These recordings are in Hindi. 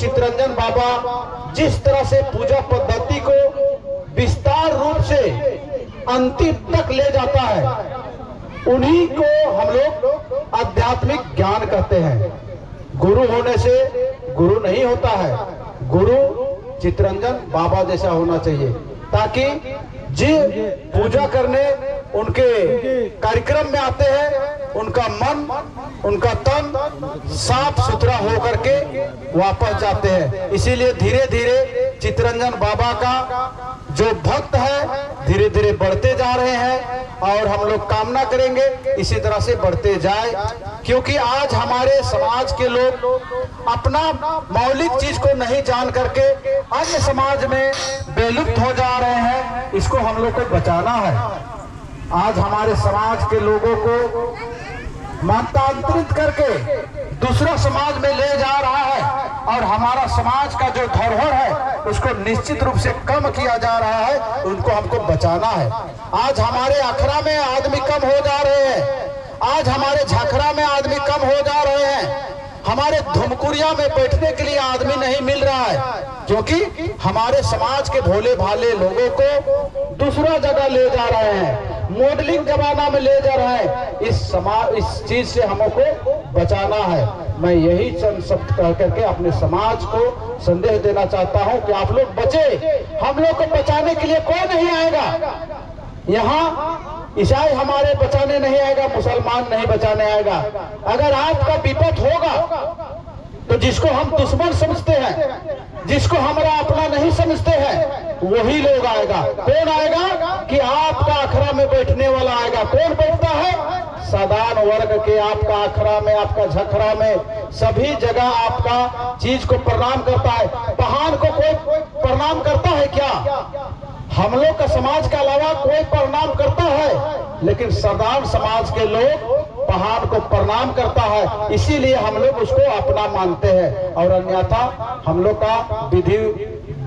चित्तरंजन बाबा जिस तरह से पूजा पद्धति को विस्तार रूप से अंतिम तक ले जाता है, उन्हीं को हम लोग आध्यात्मिक ज्ञान कहते हैं। गुरु होने से गुरु नहीं होता है, गुरु चित्तरंजन बाबा जैसा होना चाहिए, ताकि जो पूजा करने उनके कार्यक्रम में आते हैं उनका मन उनका तन साफ सुथरा होकर के वापस जाते हैं। इसीलिए धीरे धीरे चित्तरंजन बाबा का जो भक्त है धीरे धीरे बढ़ते जा रहे हैं, और हम लोग कामना करेंगे इसी तरह से बढ़ते जाए, क्योंकि आज हमारे समाज के लोग अपना मौलिक चीज को नहीं जान करके अन्य समाज में बेलुप्त हो जा रहे हैं। इसको हम लोग को बचाना है। आज हमारे समाज के लोगों को मतांतरित करके दूसरा समाज में ले जा रहा है, और हमारा समाज का जो धरोहर है उसको निश्चित रूप से कम किया जा रहा है, उनको हमको बचाना है। आज हमारे अखड़ा में आदमी कम हो जा रहे हैं, आज हमारे झाखरा में आदमी कम हो जा रहे हैं, हमारे धुमकुरिया में बैठने के लिए आदमी नहीं मिल रहा है, क्योंकि हमारे समाज के भोले भाले लोगों को दूसरा जगह ले जा रहे हैं, मॉडलिंग जमाना में ले जा रहा है। इस चीज से हमको बचाना है। मैं यही शब्द कह करके अपने समाज को संदेश देना चाहता हूं कि आप लोग बचे। हम लोग को बचाने के लिए कोई नहीं आएगा। यहाँ ईसाई हमारे बचाने नहीं आएगा, मुसलमान नहीं बचाने आएगा। अगर आपका विपद होगा तो जिसको हम दुश्मन समझते हैं, जिसको हमारा अपना नहीं समझते हैं, वही लोग आएगा। कौन आएगा कि आपका अखड़ा में बैठने वाला आएगा। कौन बैठता है? साधारण वर्ग के आपका अखड़ा में, आपका झखरा में, सभी जगह आपका चीज को प्रणाम करता है। पहाड़ को कोई प्रणाम करता है क्या? हम लोग का समाज के अलावा कोई प्रणाम करता है, लेकिन साधारण समाज के लोग पहाड़ को प्रणाम करता है, इसीलिए हम लोग उसको अपना मानते हैं। और अन्यथा हम लोग का विधि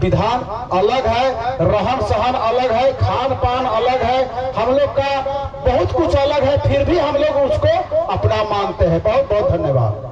विधान अलग है, रहन सहन अलग है, खान पान अलग है, हम लोग का बहुत कुछ अलग है, फिर भी हम लोग उसको अपना मानते हैं। बहुत बहुत धन्यवाद।